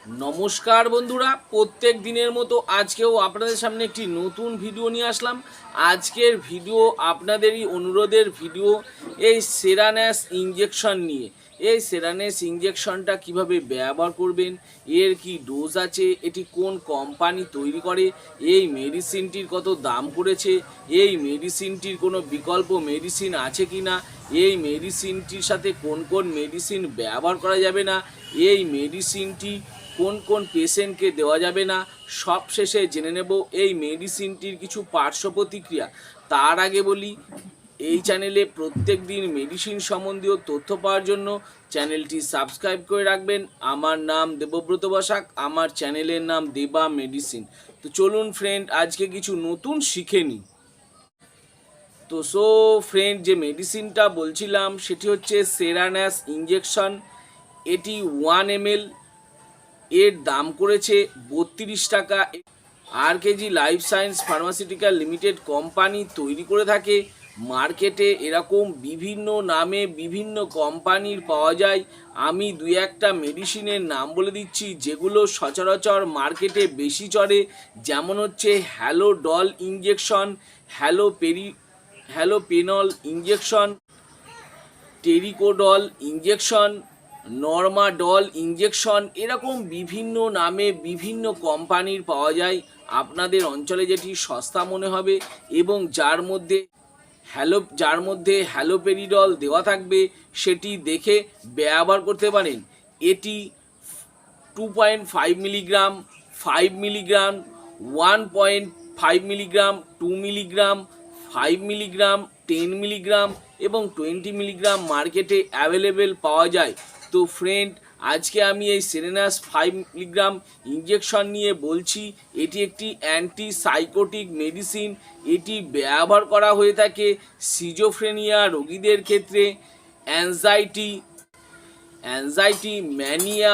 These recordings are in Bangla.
নমস্কার বন্ধুরা, প্রত্যেক দিনের মতো আজকেও আপনাদের সামনে একটি নতুন ভিডিও নিয়ে আসলাম। আজকের ভিডিও আপনাদেরই অনুরোধের ভিডিও, এই সেরানাস ইঞ্জেকশন নিয়ে। এই সেরানাস ইঞ্জেকশনটা কিভাবে ব্যবহার করবেন, এর কি ডোজ আছে, এটি কোন কোম্পানি তৈরি করে, এই মেডিসিনটির কত দাম পড়েছে, এই মেডিসিনটির কোনো বিকল্প মেডিসিন আছে কি না, এই মেডিসিনটির সাথে কোন কোন মেডিসিন ব্যবহার করা যাবে না, এই মেডিসিনটি কোন কোন পেশেন্টকে দেওয়া যাবে না, সব শেষে জেনে নেব এই মেডিসিনটির কিছু পার্শ্ব প্রতিক্রিয়া। তার আগে বলি, এই চ্যানেলে প্রত্যেক দিন মেডিসিন সম্বন্ধীয় তথ্য পাওয়ার জন্য চ্যানেলটি সাবস্ক্রাইব করে রাখবেন। আমার নাম দেবব্রত বসাক, আমার চ্যানেলের নাম দেবা মেডিসিন। তো চলুন ফ্রেন্ড, আজকে কিছু নতুন শিখে নিই। তো ফ্রেন্ড, যে মেডিসিনটা বলছিলাম সেটি হচ্ছে সেরানাস ইঞ্জেকশন। এটি 1 ml, এর দাম করেছে 32 টাকা। আর KG life science pharmaceutical limited company তৈরি করে থাকে। মার্কেটে এরকম বিভিন্ন নামে বিভিন্ন কোম্পানির পাওয়া যায়। আমি দুই একটা মেডিসিনের নাম বলে দিচ্ছি যেগুলো সচরাচর মার্কেটে বেশি চড়ে, যেমন হচ্ছে হ্যালোডল ইঞ্জেকশন, হ্যালোপেনল ইঞ্জেকশন, টেরিকোডল ইঞ্জেকশন, নর্মাডল ইঞ্জেকশন। এরকম বিভিন্ন নামে বিভিন্ন কোম্পানির পাওয়া যায়। আপনাদের অঞ্চলে যেটি সস্তা মনে হবে এবং যার মধ্যে হ্যালোপেরিডল দেওয়া থাকবে সেটি দেখে ব্যবহার করতে পারেন। এটি 2.5 milligram, 5 milligram, 1.5 milligram, 2 milligram, 5 milligram, 10 milligram এবং 20 মিলিগ্রাম মার্কেটে অ্যাভেলেবেল পাওয়া যায়। তো ফ্রেন্ড, আজকে আমি এই সেরেনাস 5 মিলিগ্রাম ইঞ্জেকশন নিয়ে বলছি। এটি একটি অ্যান্টিসাইকোটিক মেডিসিন। এটি ব্যবহার করা হয়ে থাকে সিজোফ্রেনিয়া রোগীদের ক্ষেত্রে। অ্যাংজাইটি, ম্যানিয়া,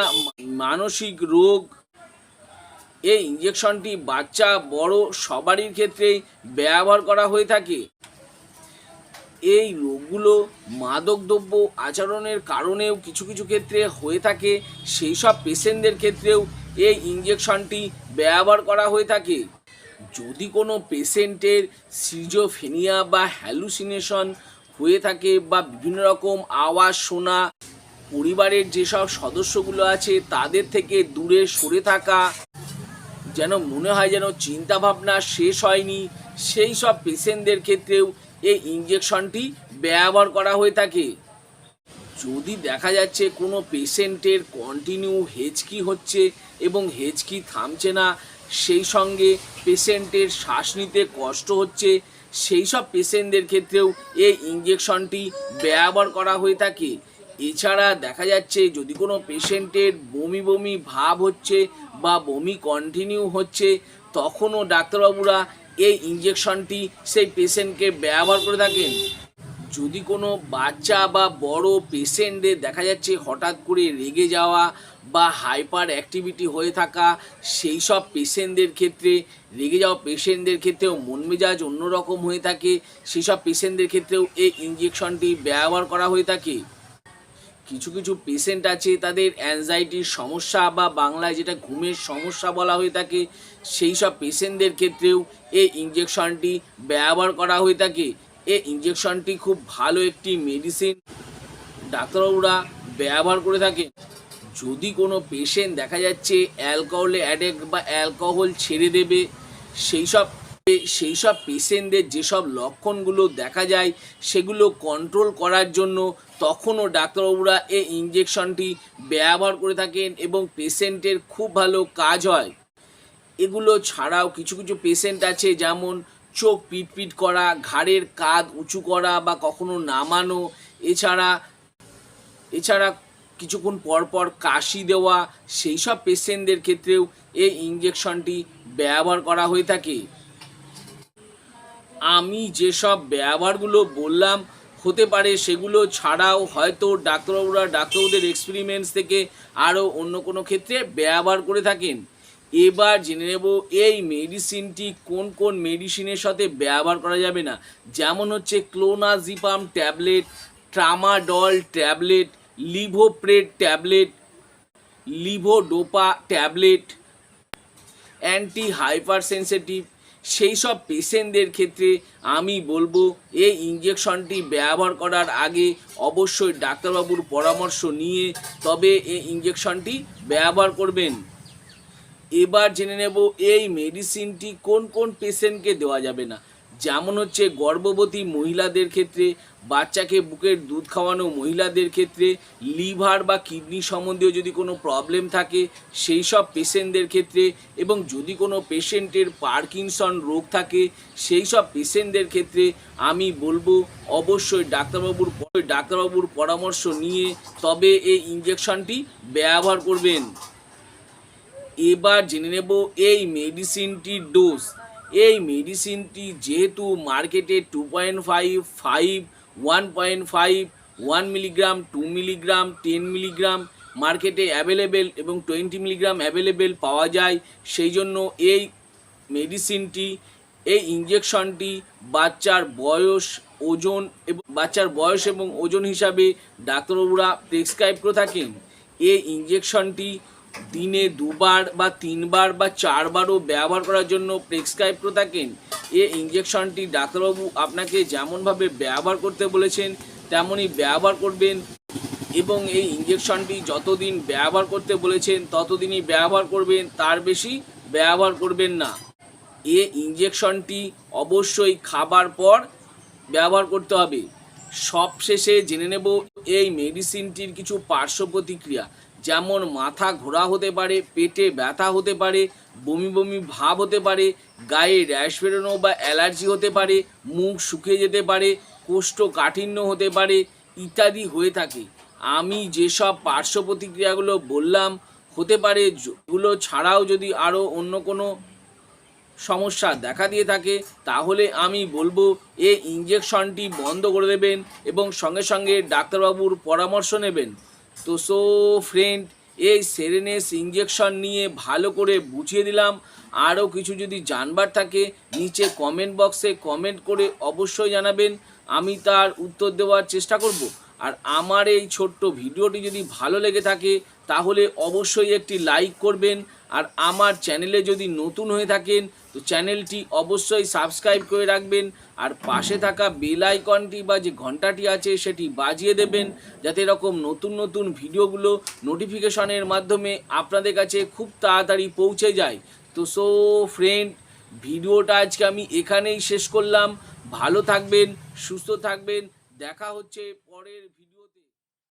মানসিক রোগ। এই ইঞ্জেকশনটি বাচ্চা বড় সবারই ক্ষেত্রেই ব্যবহার করা হয়ে থাকে। এই রোগগুলো মাদকদ্রব্য আচরণের কারণেও কিছু কিছু ক্ষেত্রে হয়ে থাকে। সেই সব পেশেন্টদের ক্ষেত্রেও এই ইঞ্জেকশনটি ব্যবহার করা হয়ে থাকে। যদি কোনো পেশেন্টের সিজোফ্রেনিয়া বা হ্যালুসিনেশন হয়ে থাকে বা বিভিন্ন রকম আওয়াজ শোনা, পরিবারের যেসব সদস্যগুলো আছে তাদের থেকে দূরে সরে থাকা, যেন মনে হয় যেন চিন্তাভাবনা শেষ হয়নি, সেই সব পেশেন্টদের ক্ষেত্রেও এই ইঞ্জেকশনটি ব্যবহার করা হয়ে থাকে। যদি দেখা যাচ্ছে কোনো পেশেন্টের কন্টিনিউ হেঁচকি হচ্ছে এবং হেঁচকি থামছে না, সেই সঙ্গে পেশেন্টের শ্বাস নিতে কষ্ট হচ্ছে, সেই সব পেশেন্টদের ক্ষেত্রেও এই ইঞ্জেকশনটি ব্যবহার করা হয়ে থাকে। এছাড়া দেখা যাচ্ছে যদি কোনো পেশেন্টের বমি বমি ভাব হচ্ছে বা বমি কন্টিনিউ হচ্ছে, তখনও ডাক্তারবাবুরা এই ইঞ্জেকশনটি সেই পেশেন্টকে ব্যবহার করে থাকেন। যদি কোনো বাচ্চা বা বড় পেশেন্টদের দেখা যাচ্ছে হঠাৎ করে রেগে যাওয়া বা হাইপার অ্যাক্টিভিটি হয়ে থাকা, সেই সব পেশেন্টদের ক্ষেত্রে, রেগে যাওয়া পেশেন্টদের ক্ষেত্রেও মন মেজাজ অন্যরকম হয়ে থাকে, সেই সব পেশেন্টদের ক্ষেত্রেও এই ইঞ্জেকশনটি ব্যবহার করা হয়ে থাকে। কিছু কিছু পেশেন্ট আছে তাদের অ্যাংজাইটির সমস্যা বা বাংলায় যেটা ঘুমের সমস্যা বলা হয়ে থাকে, সেই সব পেশেন্টদের ক্ষেত্রেও এই ইঞ্জেকশনটি ব্যবহার করা হয়ে থাকে। এই ইঞ্জেকশনটি খুব ভালো একটি মেডিসিন, ডাক্তারবাবুরা ব্যবহার করে থাকেন। যদি কোনো পেশেন্ট দেখা যাচ্ছে অ্যালকোহলে অ্যাডিক্ট বা অ্যালকোহল ছেড়ে দেবে, সেই সব পেশেন্টদের যেসব লক্ষণগুলো দেখা যায় সেগুলো কন্ট্রোল করার জন্য তখনও ডাক্তারবাবুরা এই ইঞ্জেকশনটি ব্যবহার করে থাকেন এবং পেশেন্টের খুব ভালো কাজ হয়। এগুলো ছাড়াও কিছু কিছু পেশেন্ট আছে যেমন চোখ পিটপিট করা, ঘাড়ের কাঁধ উঁচু করা বা কখনো নামানো, এছাড়া কিছুক্ষণ পরপর কাশি দেওয়া, সেই সব পেশেন্টদের ক্ষেত্রেও এই ইঞ্জেকশনটি ব্যবহার করা হয়ে থাকে। আমি যেসব ব্যবহারগুলো বললাম, হতে পারে সেগুলো ছাড়াও হয়তো ডাক্তারবাবুদের এক্সপেরিমেন্টস থেকে আরও অন্য কোনো ক্ষেত্রে ব্যবহার করে থাকেন। এবার জেনে নেব এই মেডিসিনটি কোন কোন মেডিসিনের সাথে ব্যবহার করা যাবে না। যেমন হচ্ছে ক্লোনাজিপাম ট্যাবলেট, ট্রামাডল ট্যাবলেট, লিভোপ্রেড tablet, levodopa tablet, anti hyper sensitive, সেই সব পেশেন্টদের ক্ষেত্রে আমি বলবো এই ইঞ্জেকশনটি ব্যবহার করার আগে অবশ্যই ডাক্তারবাবুর পরামর্শ নিয়ে তবে এই ইঞ্জেকশনটি ব্যবহার করবেন। এবার জেনে নেব এই মেডিসিনটি কোন কোন পেশেন্টকে দেওয়া যাবে না। যেমন হচ্ছে গর্ভবতী মহিলাদের ক্ষেত্রে, বাচ্চাকে বুকের দুধ খাওয়ানো মহিলাদের ক্ষেত্রে, লিভার বা কিডনি সম্বন্ধীয় যদি কোনো প্রবলেম থাকে সেই সব পেশেন্টদের ক্ষেত্রে, এবং যদি কোনো পেশেন্টের পার্কিনসন রোগ থাকে সেই সব পেশেন্টদের ক্ষেত্রে আমি বলবো অবশ্যই ডাক্তারবাবুর পরামর্শ নিয়ে তবে এই ইঞ্জেকশনটি ব্যবহার করবেন। এবার জেনে নেব এই মেডিসিনটির ডোজ। এই মেডিসিনটি যেহেতু মার্কেটে 2.5, 5, 1.5, 1 মিলিগ্রাম, 2 মিলিগ্রাম, 10 মিলিগ্রাম মার্কেটে অ্যাভেলেবেল এবং 20 মিলিগ্রাম অ্যাভেলেবেল পাওয়া যায়, সেই জন্য এই মেডিসিনটি, এই ইঞ্জেকশনটি বাচ্চার বয়স এবং ওজন হিসাবে ডাক্তারবাবুরা প্রেসক্রাইব করে থাকেন। এই ইঞ্জেকশনটি দিনে 2বার বা 3বার বা 4বারও ব্যবহার করার জন্য প্রেসক্রাইব করে থাকেন। এই ইঞ্জেকশনটি ডাক্তারবাবু আপনাকে যেমনভাবে ব্যবহার করতে বলেছেন তেমনই ব্যবহার করবেন, এবং এই ইঞ্জেকশনটি যতদিন ব্যবহার করতে বলেছেন ততদিনই ব্যবহার করবেন, তার বেশি ব্যবহার করবেন না। এই ইঞ্জেকশনটি অবশ্যই খাবার পর ব্যবহার করতে হবে। সবশেষে জেনে নেব এই মেডিসিনটির কিছু পার্শ্ব প্রতিক্রিয়া, যেমন মাথা ঘোরা হতে পারে, পেটে ব্যথা হতে পারে, বমি বমি ভাব হতে পারে, গায়ে র্যাশ বেরোনো বা অ্যালার্জি হতে পারে, মুখ শুকিয়ে যেতে পারে, কোষ্ঠকাঠিন্য হতে পারে ইত্যাদি হয়ে থাকে। আমি যেসব পার্শ্ব প্রতিক্রিয়াগুলো বললাম হতে পারে, এগুলো ছাড়াও যদি আরও অন্য কোনো সমস্যা দেখা দিয়ে থাকে তাহলে আমি বলবো এই ইঞ্জেকশনটি বন্ধ করে দেবেন এবং সঙ্গে সঙ্গে ডাক্তারবাবুর পরামর্শ নেবেন। তো ফ্রেন্ড, এই সেরেনেস ইঞ্জেকশন নিয়ে ভালো করে বুঝিয়ে দিলাম। আরও কিছু যদি জানবার থাকে নিচে কমেন্ট বক্সে কমেন্ট করে অবশ্যই জানাবেন, আমি তার উত্তর দেওয়ার চেষ্টা করব। আর আমার এই ছোট্ট ভিডিওটি যদি ভালো লেগে থাকে তাহলে অবশ্যই একটি লাইক করবেন, আর আমার চ্যানেলে যদি নতুন হয়ে থাকেন তো চ্যানেলটি অবশ্যই সাবস্ক্রাইব করে রাখবেন, আর পাশে থাকা বেল আইকনটি বা যে ঘন্টাটি আছে সেটি বাজিয়ে দেবেন, যাতে এরকম নতুন নতুন ভিডিওগুলো নোটিফিকেশনের মাধ্যমে আপনাদের কাছে খুব তাড়াতাড়ি পৌঁছে যায়। তো ফ্রেন্ড, ভিডিওটা আজকে আমি এখানেই শেষ করলাম। ভালো থাকবেন, সুস্থ থাকবেন, দেখা হচ্ছে পরের